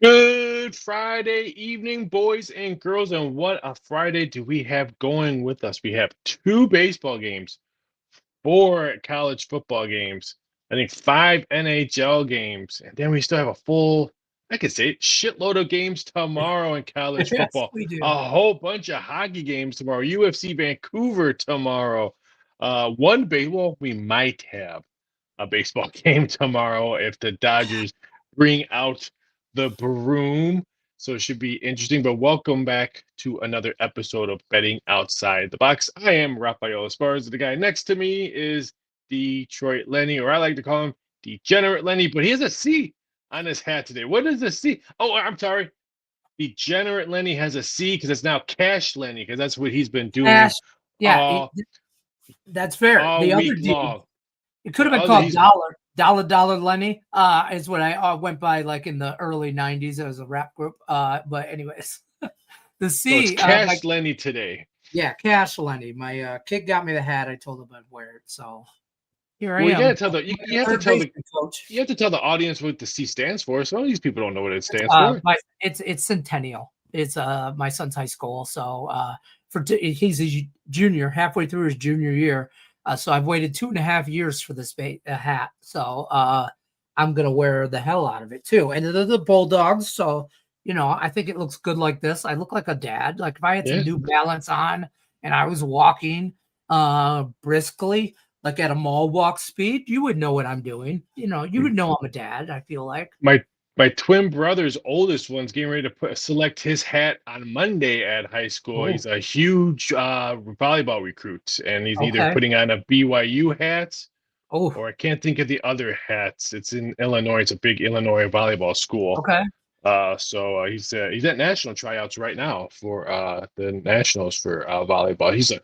Good Friday evening, boys and girls, and what a Friday do we have going with us? We have two baseball games, four college football games, I think five NHL games, and then we still have a full, I could say, shitload of games tomorrow in college Yes, football. we do. A whole bunch of hockey games tomorrow. UFC Vancouver tomorrow. Well, we might have a baseball game tomorrow if the Dodgers bring out the broom. So it should be interesting. But welcome back to another episode of Betting Outside the Box. I am Raphael Esparza. The guy next to me is Detroit Lenny, or I like to call him Degenerate Lenny, but he has a C on his hat today. What is the C? Oh, I'm sorry. Degenerate Lenny has a C because it's now Cash Lenny, because that's what he's been doing Ash, yeah, all, that's fair. all The other week D, long. it could have The been other, called he's Dollar Lenny. Is what I went by like in the early '90s as a rap group. But anyways, the so it's C, Cash Lenny today. Cash Lenny. My kid got me the hat. I told him I'd wear it, so here I Well, you am. gotta tell the you have to Third tell the baseman, coach. you have to tell the audience what the C stands for. Some of these people don't know what it stands for. It's Centennial. It's my son's high school, so he's a junior, halfway through his junior year. So I've waited 2.5 years for this hat. So I'm gonna wear the hell out of it too. And they're the Bulldogs, so I think it looks good like this. I look like a dad. Like if I had some New Balance on and I was walking briskly, like at a mall walk speed, you would know what I'm doing. You would know I'm a dad. I feel like My twin brother's oldest one's getting ready to select his hat on Monday at high school. He's a huge volleyball recruit, and he's either putting on a BYU hat, or I can't think of the other hats. It's in Illinois. It's a big Illinois volleyball school. So he's at national tryouts right now for the nationals for volleyball.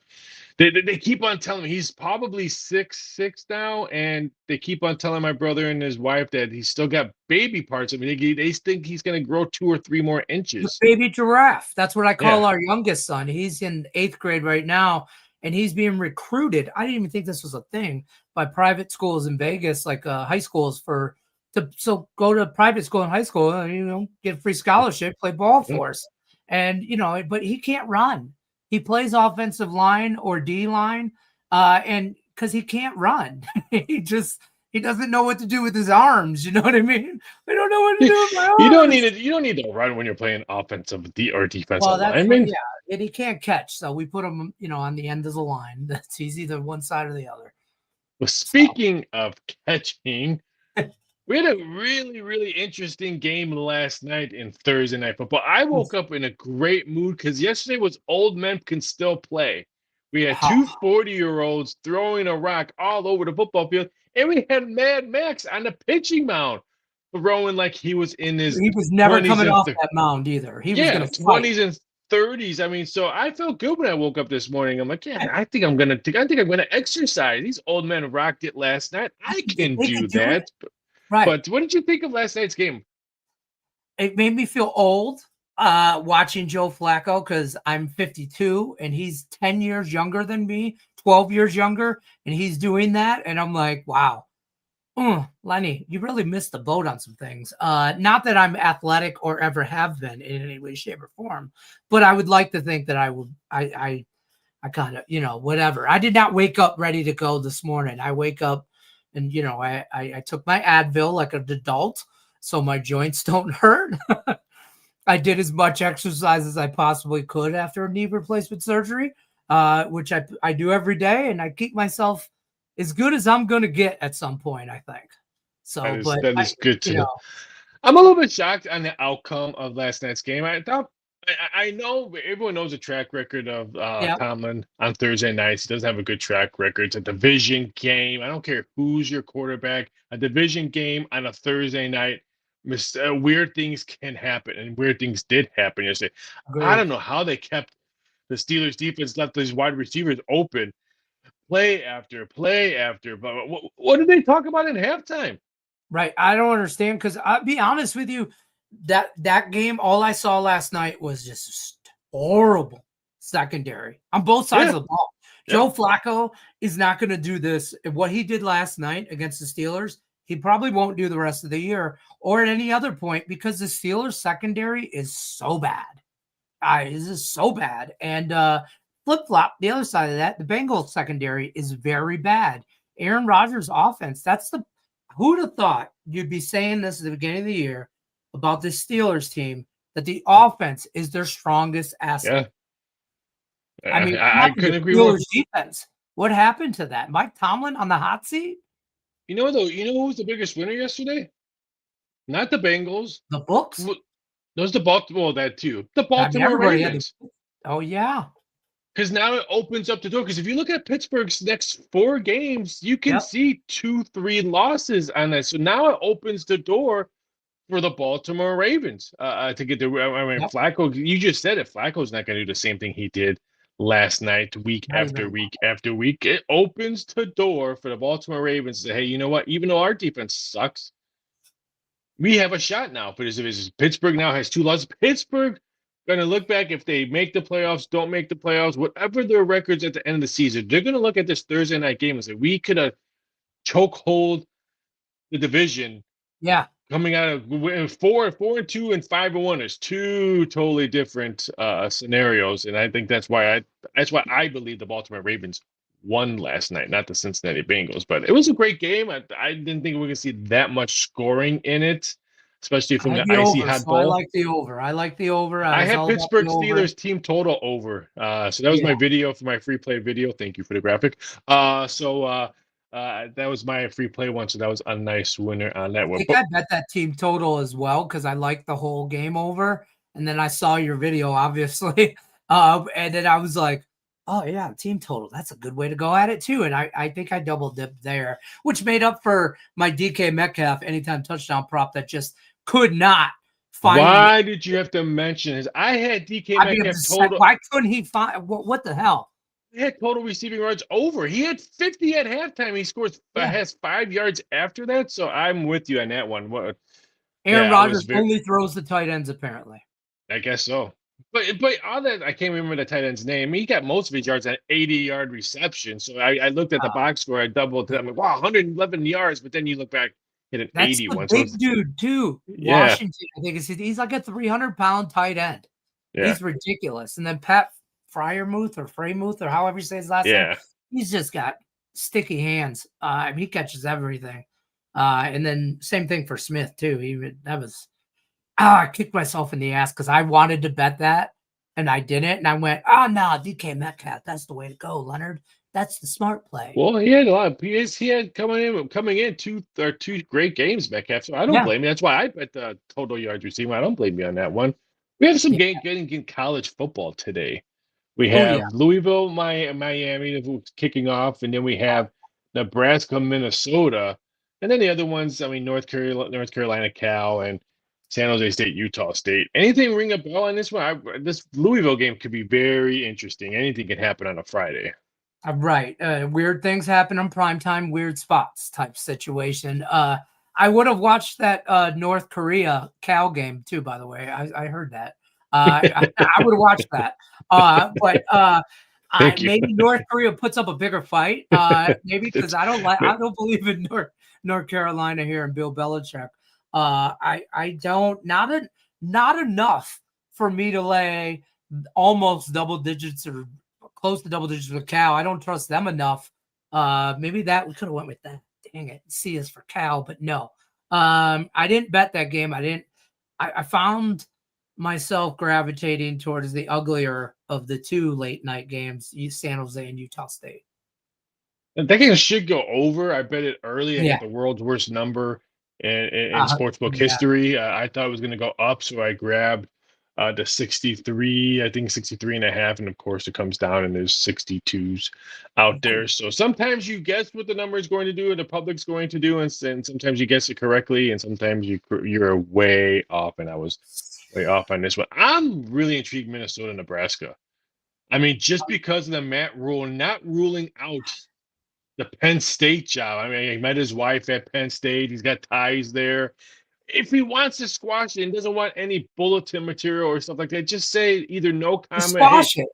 They keep on telling me he's probably 6'6" now, and they keep on telling my brother and his wife that he's still got baby parts. I mean, they think he's going to grow 2 or 3 more inches. The baby giraffe. That's what I call our youngest son. He's in 8th grade right now, and he's being recruited. I didn't even think this was a thing by private schools in Vegas, like high schools so go to private school and high school, get a free scholarship, play ball for us. And, but he can't run. He plays offensive line or D line, and because he can't run, he doesn't know what to do with his arms. You know what I mean? I don't know what to do with my arms. You don't need to run when you're playing offensive or defensive line. And he can't catch, so we put him, on the end of the line. He's either one side or the other. Well, speaking of catching, we had a really, really interesting game last night in Thursday Night Football. I woke up in a great mood because yesterday was Old Men Can Still Play. We had two 40-year-olds throwing a rock all over the football field, and we had Mad Max on the pitching mound throwing like he was in his. He was never coming off that mound either. He was going to 20s and 30s. I mean, so I felt good when I woke up this morning. I'm like, I think I'm gonna exercise. These old men rocked it last night. I can do that. Right. But what did you think of last night's game? It made me feel old watching Joe Flacco because I'm 52 and he's 10 years younger than me, 12 years younger, and he's doing that. And I'm like, wow, Lenny, you really missed the boat on some things. Not that I'm athletic or ever have been in any way, shape, or form, but I would like to think that I would. I kind of, whatever. I did not wake up ready to go this morning. I wake up and, I took my Advil like an adult so my joints don't hurt. I did as much exercise as I possibly could after a knee replacement surgery, which I do every day. And I keep myself as good as I'm going to get at some point, I think. So, that is good to know. I'm a little bit shocked on the outcome of last night's game. I know everyone knows the track record of Tomlin on Thursday nights. He doesn't have a good track record. It's a division game. I don't care who's your quarterback. A division game on a Thursday night, weird things can happen, and weird things did happen yesterday. Great. I don't know how they kept the Steelers defense, left these wide receivers open play after play after. But what did they talk about in halftime? Right. I don't understand because I'll be honest with you. That game, all I saw last night was just horrible secondary on both sides of the ball. Joe Flacco is not going to do this. What he did last night against the Steelers, He probably won't do the rest of the year or at any other point because the Steelers secondary is so bad. This is so bad. And flip-flop, the other side of that, the Bengals secondary is very bad. Aaron Rodgers' offense, who'd have thought you'd be saying this at the beginning of the year about this Steelers team, that the offense is their strongest asset. Yeah. I mean, I couldn't agree more. Steelers defense. What happened to that? Mike Tomlin on the hot seat? You know, though, who was the biggest winner yesterday? Not the Bengals. The books? Those the Baltimore. Well, that too. The Baltimore Ravens. Oh yeah. Because now it opens up the door. Because if you look at Pittsburgh's next 4 games, you can see 2-3 losses on that. So now it opens the door for the Baltimore Ravens to get the. I mean, Flacco. You just said it. Flacco's not going to do the same thing he did last night, week after week after week. It opens the door for the Baltimore Ravens to say, hey, you know what? Even though our defense sucks, we have a shot now. But Pittsburgh now has 2 losses. Pittsburgh going to look back if they make the playoffs, don't make the playoffs, whatever their records at the end of the season, they're going to look at this Thursday night game and say, we could have chokehold the division. Yeah. Coming out of 4-2 and 5-1 is 2 totally different scenarios. And I think that's why I believe the Baltimore Ravens won last night, not the Cincinnati Bengals. But it was a great game. I didn't think we were going to see that much scoring in it, especially from the icy hot bowl. I like the over. I had Pittsburgh Steelers team total over. So that was my video for my free play video. Thank you for the graphic. That was my free play one. So that was a nice winner on that one. I bet that team total as well because I liked the whole game over. And then I saw your video, obviously. And then I was like, oh, yeah, team total. That's a good way to go at it, too. And I think I double dipped there, which made up for my DK Metcalf anytime touchdown prop that just could not find. Why did you have to mention his? I had DK Metcalf total. Why couldn't he find? What the hell? He had total receiving yards over. He had 50 at halftime. He scores has 5 yards after that. So I'm with you on that one. Aaron Rodgers only throws the tight ends, apparently. I guess so. But all that, I can't remember the tight end's name. He got most of his yards at 80-yard reception. So I looked at the box score. I doubled it. I'm like, wow, 111 yards. But then you look back, hit an 81. Big dude too. Yeah. Washington, I think he's like a 300-pound tight end. Yeah. He's ridiculous. And then Pat Freiermuth or however you say his last name. He's just got sticky hands. He catches everything. And then same thing for Smith too. I kicked myself in the ass because I wanted to bet that and I didn't. And I went, DK Metcalf, that's the way to go, Leonard. That's the smart play. Well, he had a lot of he had coming in two great games, Metcalf. So I don't blame you. That's why I bet the total yards receiving. I don't blame you on that one. We have some getting in college football today. We have Louisville, Miami kicking off, and then we have Nebraska, Minnesota, and then the other ones. I mean, North Carolina, Cal, and San Jose State, Utah State. Anything ring a bell on this one? This Louisville game could be very interesting. Anything can happen on a Friday. Right. Weird things happen on primetime, weird spots type situation. I would have watched that North Korea Cal game too, by the way. I heard that. I would have watched that. But maybe North Korea puts up a bigger fight. Maybe because I don't believe in North Carolina here and Bill Belichick. I don't not enough for me to lay almost double digits or close to double digits with Cal. I don't trust them enough. Maybe that we could have went with that. Dang it, C is for Cal, but no. I didn't bet that game. I found myself gravitating towards the uglier of the two late night games, San Jose and Utah State. And that game should go over. I bet it early. I got the world's worst number in sportsbook history. I thought it was going to go up, so I grabbed the 63, I think 63 and a half. And of course it comes down and there's 62s out there. So sometimes you guess what the number is going to do and the public's going to do. And sometimes you guess it correctly. And sometimes you're way off. And I was way off on this one. I'm really intrigued Minnesota, Nebraska. I mean, just because of the Matt Rule not ruling out the Penn State job. I mean, he met his wife at Penn State. He's got ties there. If he wants to squash it and doesn't want any bulletin material or stuff like that, just say either no comment. Squash it.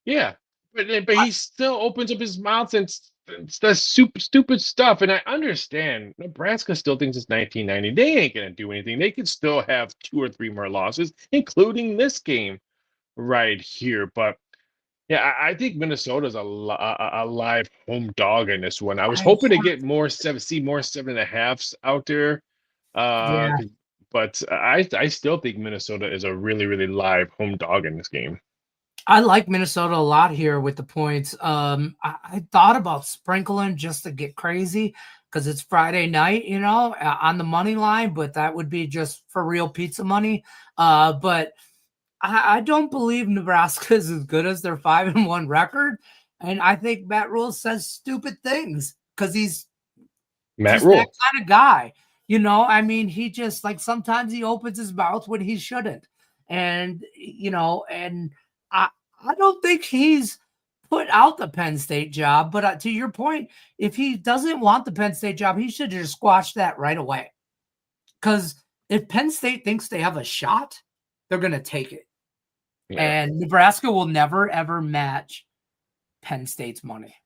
Yeah. But he still opens up his mouth and that's super stupid stuff. And I understand Nebraska still thinks it's 1990. They ain't gonna do anything. They could still have 2 or 3 more losses, including this game right here. But yeah, I think Minnesota's a live home dog in this one. I was hoping to get more see more 7.5s out there. Yeah, But I still think Minnesota is a really, really live home dog in this game. I like Minnesota a lot here with the points. I thought about sprinkling just to get crazy because it's Friday night, on the money line, but that would be just for real pizza money. But I don't believe Nebraska is as good as their 5-1 record, and I think Matt Rule says stupid things because he's Matt just Rule. that kind of guy. I mean, he just like sometimes he opens his mouth when he shouldn't, and and I don't think he's put out the Penn State job. But to your point, if he doesn't want the Penn State job, he should just squash that right away. Because if Penn State thinks they have a shot, they're going to take it. Yeah. And Nebraska will never, ever match Penn State's money.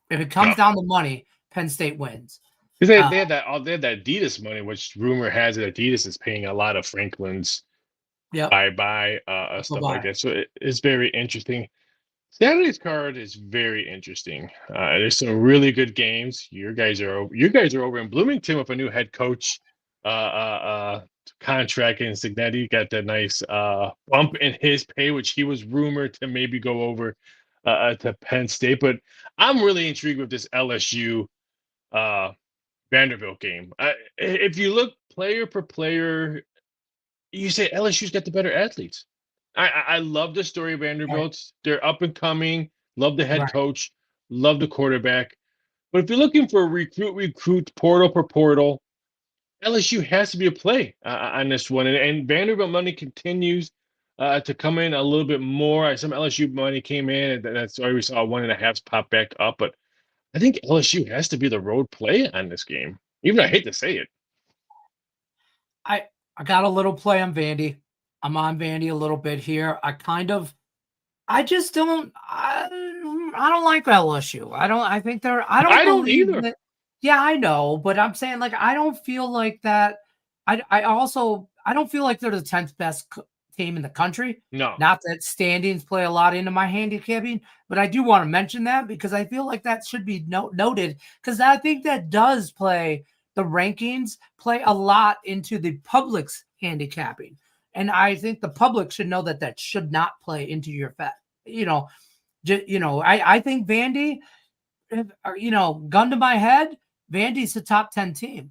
If it comes down to money, Penn State wins. Because they had that Adidas money, which rumor has it Adidas is paying a lot of Franklin's bye-bye stuff like that. So it's very interesting. Saturday's card is very interesting. There's some really good games. You guys are over in Bloomington with a new head coach contract in Signetti. Got that nice bump in his pay, which he was rumored to maybe go over to Penn State. But I'm really intrigued with this LSU Vanderbilt game. If you look player per player, you say LSU's got the better athletes. I love the story of Vanderbilt. They're up and coming. Love the head coach. Love the quarterback. But if you're looking for a recruit, portal per portal, LSU has to be a play on this one. And Vanderbilt money continues to come in a little bit more. Some LSU money came in, and that's why we saw 1.5s pop back up. But I think LSU has to be the road play on this game. Even I hate to say it. I got a little play on Vandy. I'm on Vandy a little bit here. I don't like LSU. I don't either. Yeah, I know, but I'm saying like I don't feel like that. I don't feel like they're the 10th best team in the country. No. Not that standings play a lot into my handicapping, but I do want to mention that because I feel like that should be noted because I think that does play the rankings play a lot into the public's handicapping. And I think the public should know that should not play into your bet. I think Vandy, gun to my head, Vandy's the top 10 team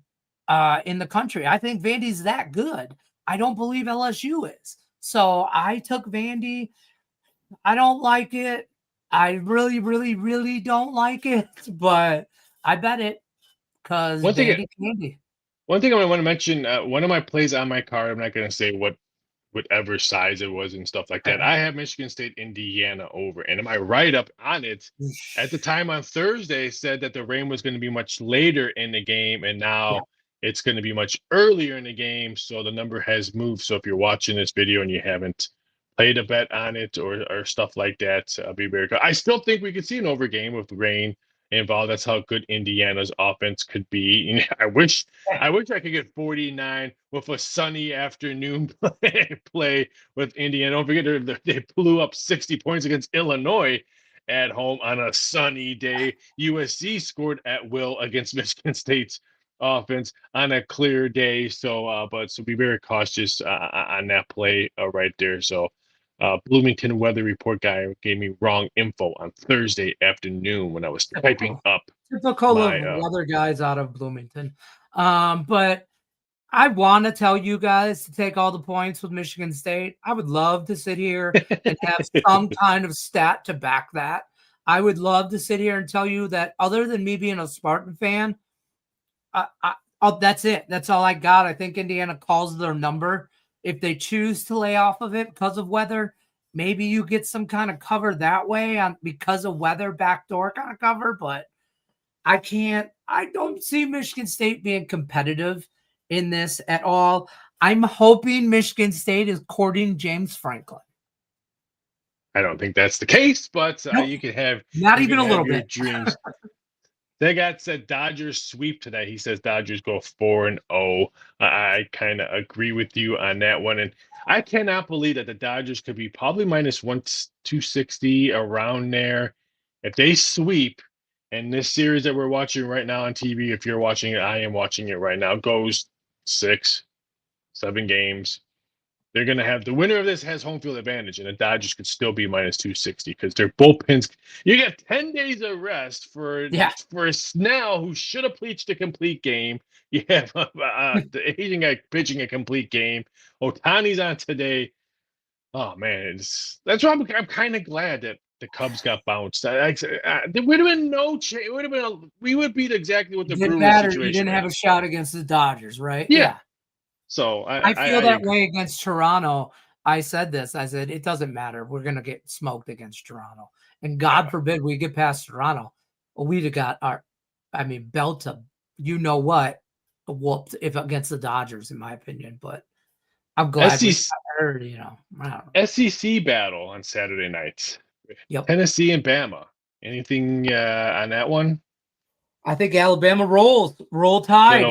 in the country. I think Vandy's that good. I don't believe LSU is. So I took Vandy. I don't like it. I really, really, really don't like it, but I bet it because Vandy. One thing I want to mention, one of my plays on my card, I'm not going to say whatever size it was and stuff like that. I have Michigan State, Indiana over. And my write-up on it at the time on Thursday said that the rain was going to be much later in the game, and now it's going to be much earlier in the game. So the number has moved. So if you're watching this video and you haven't played a bet on it or stuff like that, be very good. I still think we could see an over game with rain involved. That's how good Indiana's offense could be. I wish I could get 49 with a sunny afternoon play with Indiana. Don't forget they blew up 60 points against Illinois at home on a sunny day. USC scored at will against Michigan State's offense on a clear day. So be very cautious on that play right there. So Bloomington weather report guy gave me wrong info on Thursday afternoon when I was typing up. Typical of weather guys out of Bloomington. But I want to tell you guys to take all the points with Michigan State. I would love to sit here and have some kind of stat to back that. I would love to sit here and tell you that other than me being a Spartan fan, that's it. That's all I got. I think Indiana calls their number. If they choose to lay off of it because of weather, maybe you get some kind of cover that way because of weather, backdoor kind of cover. But I don't see Michigan State being competitive in this at all. I'm hoping Michigan State is courting James Franklin. I don't think that's the case, but you can have not even a little bit dreams. They got said Dodgers sweep today. He says Dodgers go 4-0. I kind of agree with you on that one. And I cannot believe that the Dodgers could be probably minus 260 around there. If they sweep, and this series that we're watching right now on TV, if you're watching it, I am watching it right now, goes 6, 7 games. They're going to have the winner of this has home field advantage, and the Dodgers could still be minus 260 because their bullpens. You get 10 days of rest for Snell, who should have pitched a complete game. You have the Asian guy pitching a complete game. Ohtani's on today. Oh man, that's why I'm kind of glad that the Cubs got bounced. There would have been no change. It would have been we would beat exactly what the Brewers situation. You didn't have a shot against the Dodgers, right? Yeah. So I feel that way against Toronto. I said this. I said it doesn't matter. We're gonna get smoked against Toronto, and God forbid we get past Toronto. Well, we'd have got belt to whooped if against the Dodgers, in my opinion. But I'm glad we heard. SEC battle on Saturday night. Yep. Tennessee and Bama. Anything on that one? I think Alabama roll tide.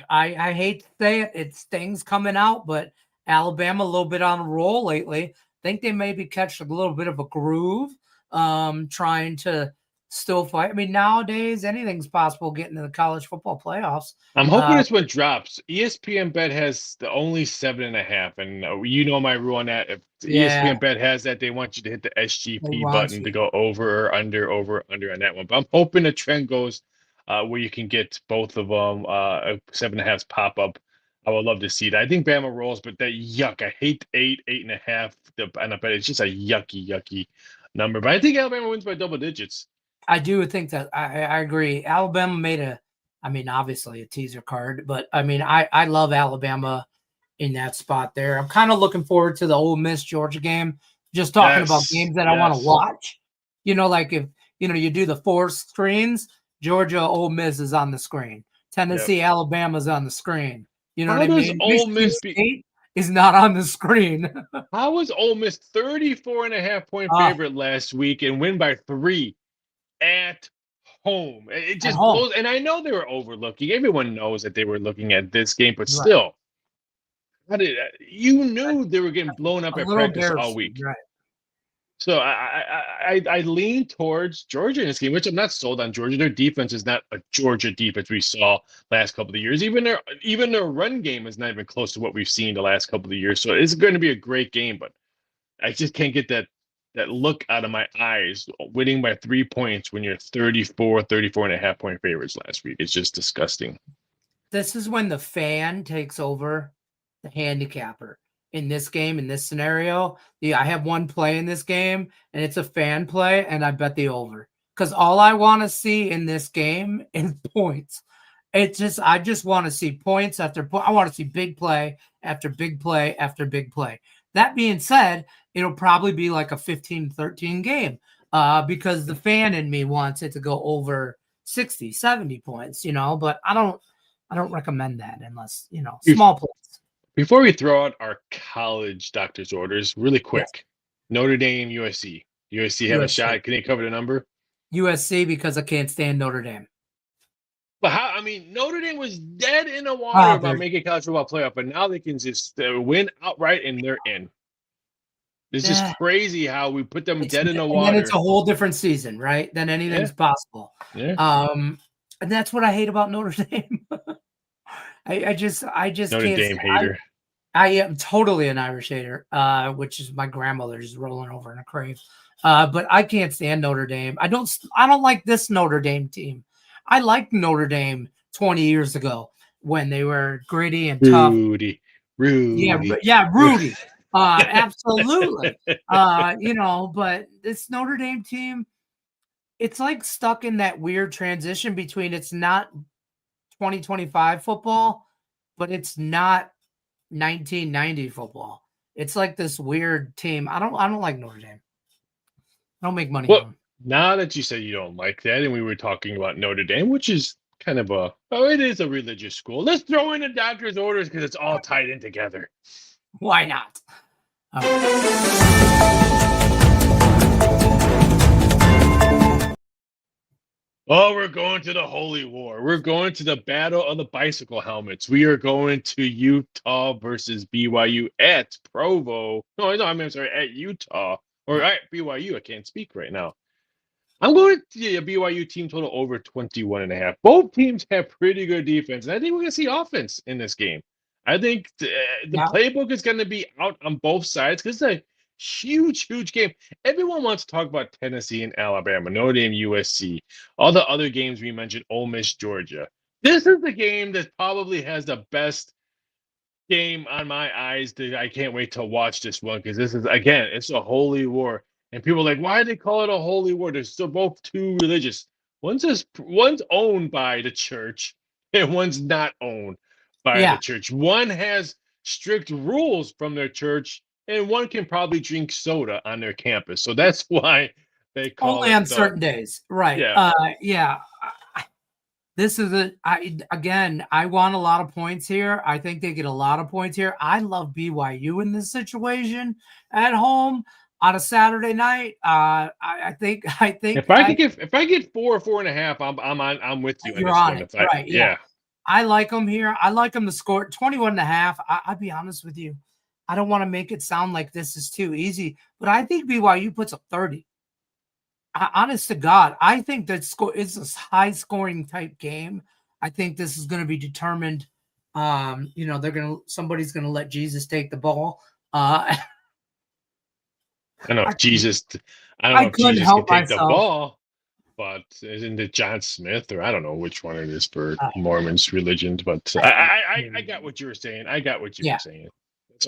I hate to say it. It stings coming out, but Alabama a little bit on a roll lately. I think they maybe catch a little bit of a groove, trying to still fight. I mean, nowadays anything's possible getting to the college football playoffs. I'm hoping this one drops. ESPN Bet has the only 7.5, and you know my rule on that. If ESPN Bet has that, they want you to hit the SGP button to go over or under on that one. But I'm hoping the trend goes where you can get both of them. 7.5s pop up. I would love to see that. I think Bama rolls, but that yuck. I hate 8.5. And I bet it's just a yucky number. But I think Alabama wins by double digits. I do think that I agree. Alabama made obviously a teaser card, but I love Alabama in that spot there. I'm kind of looking forward to the Ole Miss Georgia game. Just talking about games that I want to watch. Like if you do the 4 screens, Georgia Ole Miss is on the screen. Tennessee Alabama's on the screen. You know what I mean? Ole Miss State is not on the screen. How was Ole Miss 34.5 point favorite last week and win by 3 at home? It just blows. And I know they were overlooking. Everyone knows that they were looking at this game, but still, you knew they were getting blown up at practice all week. Right. So I lean towards Georgia in this game, which I'm not sold on Georgia. Their defense is not a Georgia defense we saw last couple of years. Even their run game is not even close to what we've seen the last couple of years. So it's going to be a great game, but I just can't get that look out of my eyes winning by 3 points when you're 34.5 point favorites last week. It's just disgusting. This is when the fan takes over the handicapper in this game, in this scenario. I have one play in this game and it's a fan play and I bet the over because all I want to see in this game is points. I just want to see points after point. I want to see big play after big play after big play. That being said, it'll probably be like a 15-13 game because the fan in me wants it to go over 60, 70 points, but I don't recommend that unless, small plays. Before we throw out our college doctor's orders, really quick, Notre Dame, USC. USC have a shot. Can they cover the number? USC because I can't stand Notre Dame. But Notre Dame was dead in the water about making college football playoff, but now they can just win outright and they're in. It's just crazy how we put them dead in the water. And then it's a whole different season, right? Then anything's possible. Yeah. And that's what I hate about Notre Dame. I just Notre can't. Dame hater. I am totally an Irish hater, which is my grandmother just rolling over in a grave. But I can't stand Notre Dame. I don't like this Notre Dame team. I liked Notre Dame 20 years ago when they were gritty and tough. Rudy. Yeah, Rudy. Absolutely. But this Notre Dame team, it's like stuck in that weird transition between it's not 2025 football, but it's not 1990 football. It's like this weird team. I don't like Notre Dame. I don't make money on them. Now that you say you don't like that, and we were talking about Notre Dame, which is kind of it is a religious school. Let's throw in the doctor's orders because it's all tied in together. Why not? Oh, we're going to the Holy War. We're going to the Battle of the Bicycle Helmets. We are going to Utah versus BYU at Provo. No, I'm sorry, at Utah or at BYU. I can't speak right now. I'm going to the BYU team total over 21.5. Both teams have pretty good defense, and I think we're going to see offense in this game. I think the playbook is going to be out on both sides because it's a huge, huge game. Everyone wants to talk about Tennessee and Alabama, Notre Dame, USC, all the other games we mentioned, Ole Miss, Georgia. This is the game that probably has the best game on my eyes. I can't wait to watch this one because this is, again, it's a holy war. And people are like, why do they call it a holy war? They're still both too religious. One's owned by the church and one's not owned by the church. One has strict rules from their church, and one can probably drink soda on their campus. So that's why they call only it on certain days, right? Yeah. This is I want a lot of points here. I think they get a lot of points here. I love BYU in this situation at home on a Saturday night. I think if I get 4.5, I'm with you. You're on it, right? Yeah. I like them here. I like them to score 21.5. I'll be honest with you. I don't want to make it sound like this is too easy, but I think BYU puts up 30. Honest to God, I think that is a high scoring type game. I think this is going to be determined. Somebody's going to let Jesus take the ball. I don't know if Jesus can take the ball, but isn't it John Smith or I don't know which one it is for Mormons religions, but I got what you were saying. I got what you were saying.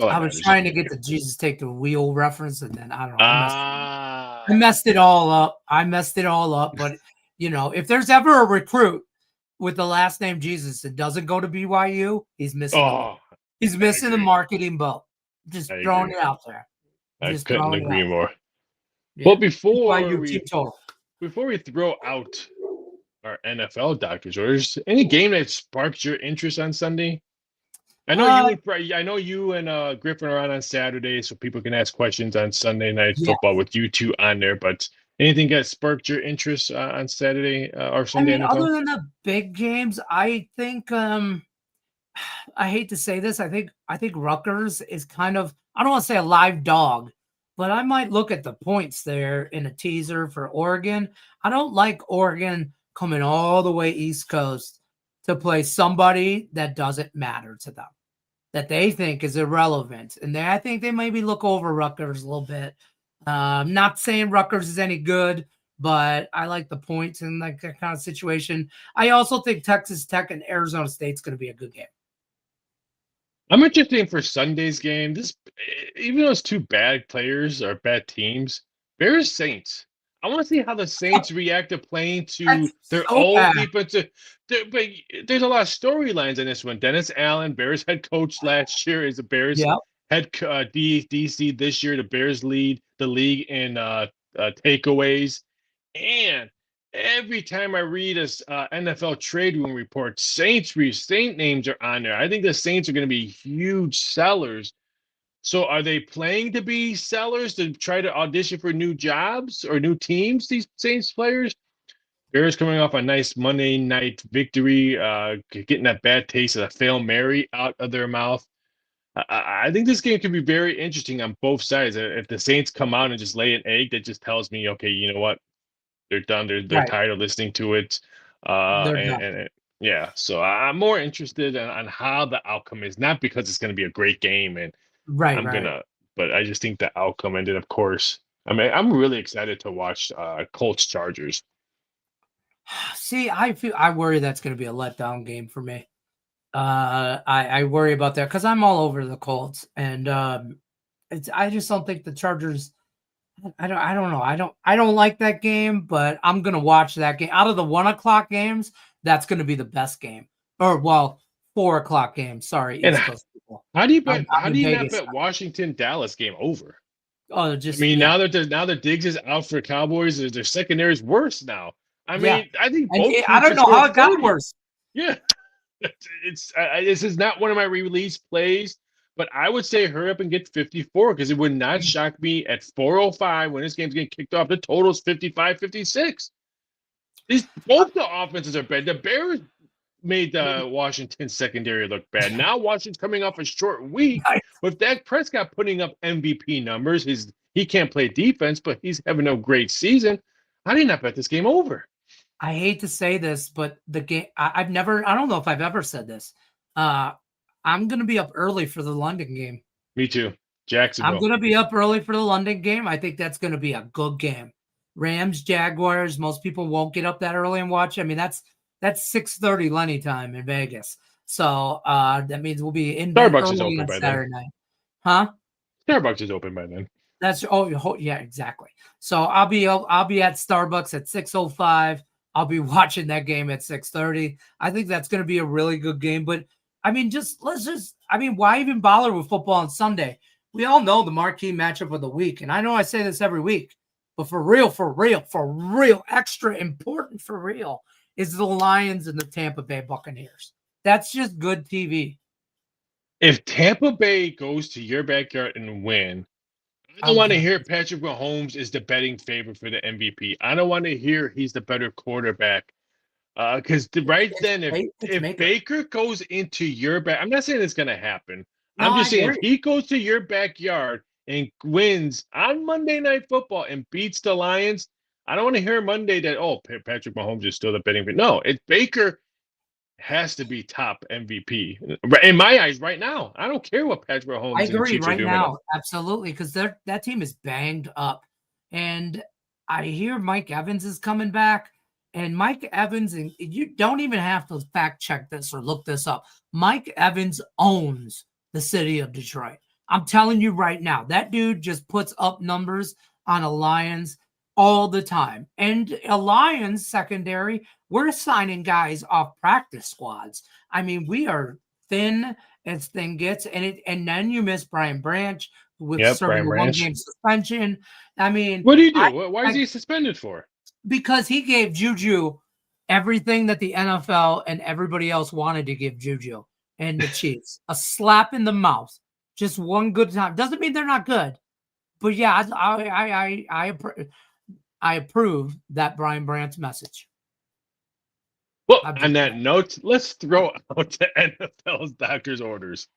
I was trying to get the Jesus take the wheel reference, and then I don't know. I messed it all up. But if there's ever a recruit with the last name Jesus that doesn't go to BYU, he's missing. He's missing the marketing boat. Just throwing it out there. I couldn't agree more. Yeah. Well, before we throw out our NFL doctor's orders, any game that sparked your interest on Sunday? I know you and Griffin are on Saturday, so people can ask questions on Sunday Night Football with you two on there. But anything that sparked your interest on Saturday or Sunday? Other than the big games, I think I hate to say this. I think Rutgers is kind of, I don't want to say a live dog, but I might look at the points there in a teaser for Oregon. I don't like Oregon coming all the way East Coast to play somebody that doesn't matter to them, that they think is irrelevant. And I think they maybe look over Rutgers a little bit. Not saying Rutgers is any good, but I like the points in that kind of situation. I also think Texas Tech and Arizona State's going to be a good game. I'm interested for Sunday's game. Even though it's two bad players or bad teams, Bears Saints. I want to see how the Saints react to playing to their old defensive. But there's a lot of storylines in this one. Dennis Allen, Bears head coach last year, is the Bears head DC this year. The Bears lead the league in takeaways. And every time I read a NFL trade room report, Saint names are on there. I think the Saints are going to be huge sellers. So are they playing to be sellers to try to audition for new jobs or new teams, these Saints players? Bears coming off a nice Monday night victory, getting that bad taste of the Hail Mary out of their mouth. I think this game could be very interesting on both sides. If the Saints come out and just lay an egg, that just tells me, okay, you know what? They're done. They're tired of listening to it. So I'm more interested in how the outcome is, not because it's going to be a great game and but I just think the outcome, and then of course, I'm really excited to watch Colts Chargers. See, I worry that's going to be a letdown game for me. I worry about that because I'm all over the Colts, and I just don't think the Chargers. I don't know. I don't like that game, but I'm gonna watch that game. Out of the 1 o'clock games, that's gonna be the best game. 4 o'clock game. Sorry, East Coast people. How do you bet? How do you not bet Washington Dallas game over? Oh, now that Diggs is out for Cowboys, their secondary is worse now. I think both. I don't know how it got worse. Yeah, this is not one of my release plays. But I would say hurry up and get 54 because it would not shock me at 4:05 when this game's getting kicked off. The total's 55-56. Both the offenses are bad. The Bears made the Washington secondary look bad. Now Washington's coming off a short week with Dak Prescott putting up MVP numbers. He can't play defense, but he's having a great season. How do you not bet this game over? I hate to say this, but the game I don't know if I've ever said this. I'm going to be up early for the London game. Me too. Jacksonville. I'm going to be up early for the London game. I think that's going to be a good game. Rams, Jaguars. Most people won't get up that early and watch. I mean, that's 6:30 Lenny time in Vegas. So that means we'll be in Starbucks is open by Saturday then. night. Huh? Starbucks is open by then. That's yeah, exactly. So I'll be at Starbucks at 6:05. I'll be watching that game at 6:30. I think that's going to be a really good game. But I mean, why even bother with football on Sunday? We all know the marquee matchup of the week, and I know I say this every week, but for real, extra important for real is the Lions and the Tampa Bay Buccaneers. That's just good TV. If Tampa Bay goes to your backyard and win, I don't want to hear Patrick Mahomes is the betting favorite for the MVP. I don't want to hear he's the better quarterback. Because then, if Baker goes into your back, I'm not saying it's going to happen. No, I'm just saying if he goes to your backyard and wins on Monday Night Football and beats the Lions, I don't want to hear Monday that, Patrick Mahomes is still the betting favorite. No, Baker has to be top MVP in my eyes right now. I don't care what Patrick Mahomes. I agree right now, absolutely, because that team is banged up, and I hear Mike Evans is coming back, and Mike Evans, and you don't even have to fact check this or look this up. Mike Evans owns the city of Detroit. I'm telling you right now, that dude just puts up numbers on a Lions all the time, and a Lions secondary. We're signing guys off practice squads. I mean, we are thin as thin gets, and then you miss Brian Branch with serving a one-game suspension. I mean, what do you do? Why is he suspended for? Because he gave Juju everything that the NFL and everybody else wanted to give Juju and the Chiefs. A slap in the mouth. Just one good time. Doesn't mean they're not good. But yeah, I approve that Brian Branch message. Well, on that note, let's throw out the NFL's doctor's orders.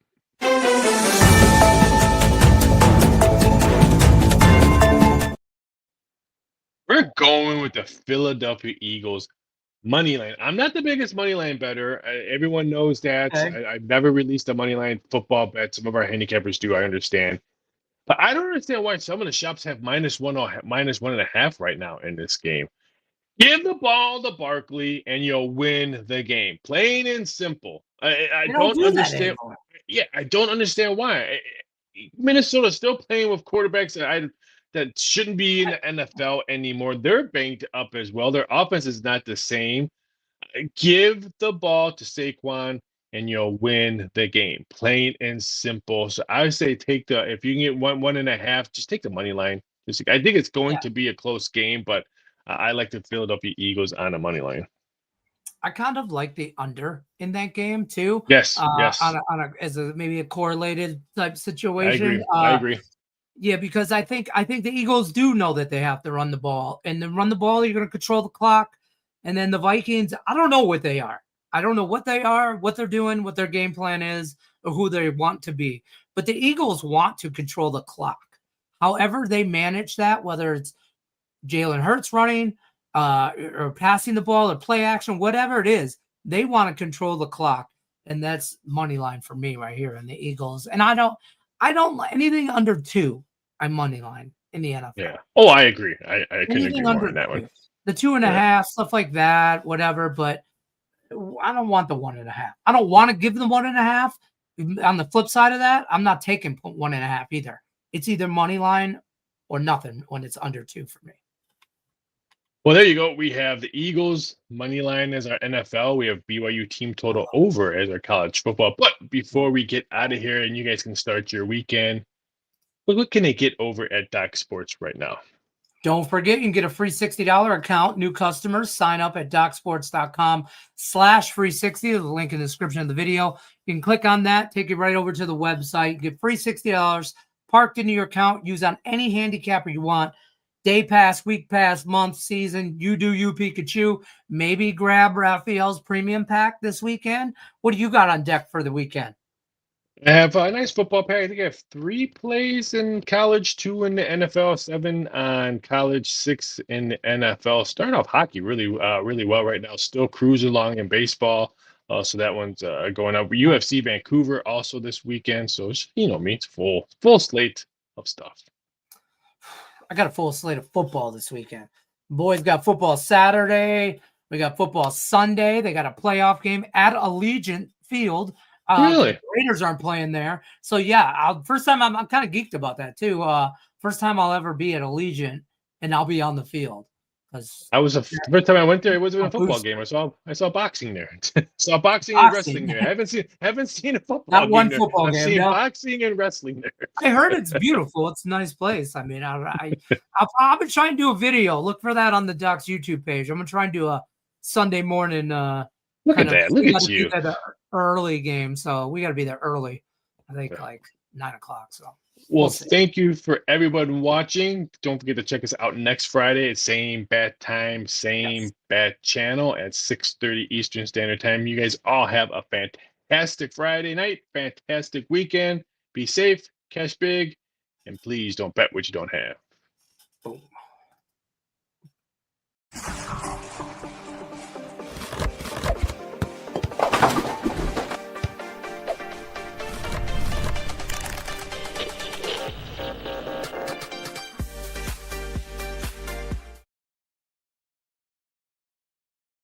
We're going with the Philadelphia Eagles money line. I'm not the biggest money line bettor. Everyone knows that. Okay. I've never released a money line football bet. Some of our handicappers do. I understand. But I don't understand why some of the shops have -1 or -1.5 right now in this game. Give the ball to Barkley and you'll win the game. Plain and simple. I don't understand. Yeah, I don't understand why. Minnesota's still playing with quarterbacks that shouldn't be in the NFL anymore. They're banged up as well. Their offense is not the same. Give the ball to Saquon and you'll win the game. Plain and simple. So I would say if you can get 1.5, just take the money line. I think it's going to be a close game, but I like the Philadelphia Eagles on a money line. I kind of like the under in that game too. Yes, yes. As maybe a correlated type situation. I agree. Yeah, because I think the Eagles do know that they have to run the ball, and then run the ball, you're going to control the clock. And then the Vikings, I don't know what they are. I don't know what they are, what they're doing, what their game plan is, or who they want to be. But the Eagles want to control the clock. However they manage that, whether it's Jalen Hurts running or passing the ball or play action, whatever it is, they want to control the clock. And that's money line for me right here in the Eagles. And I don't like anything under 2. I'm money line in the NFL. Yeah. Oh, I agree. I couldn't agree more on that one. The 2.5, stuff like that, whatever. But I don't want the 1.5. I don't want to give them 1.5. On the flip side of that, I'm not taking 1.5 either. It's either money line or nothing when it's under 2 for me. Well, there you go. We have the Eagles money line as our NFL. We have BYU team total over as our college football. But before we get out of here and you guys can start your weekend, what can they get over at Doc Sports right now? Don't forget, you can get a free $60 account. New customers sign up at docsports.com/free60. There's a link in the description of the video. You can click on that, take you right over to the website. Get free $60 parked into your account. Use on any handicapper you want. day pass, week pass, month, season. You do you, Pikachu. Maybe grab Raphael's premium pack this weekend. What do you got on deck for the weekend? I have a nice football pack. I think I have 3 plays in college, 2 in the NFL, 7 on college, 6 in the NFL. Starting off hockey really well right now. Still cruising along in baseball. So that one's going up. UFC Vancouver also this weekend. So it's, me, it's full slate of stuff. I got a full slate of football this weekend. Boys got football Saturday. We got football Sunday. They got a playoff game at Allegiant Field. Really? The Raiders aren't playing there. So, yeah, first time I'm kind of geeked about that, too. First time I'll ever be at Allegiant, and I'll be on the field. The first time I went there, it wasn't a football game. I saw boxing there. Saw boxing and wrestling there. I haven't seen a football Not game one there. football I've game. seen boxing and wrestling there. I heard it's beautiful. It's a nice place. I mean, I'll be trying to do a video. Look for that on the Ducks YouTube page. I'm gonna try and do a Sunday morning. Look at that! Look at you. Early game, so we got to be there early. I think like 9 o'clock. So. Well, thank you for everyone watching. Don't forget to check us out next Friday at same bat time, same bat channel at 6:30 Eastern Standard Time. You guys all have a fantastic Friday night, fantastic weekend. Be safe, cash big, and please don't bet what you don't have. Boom.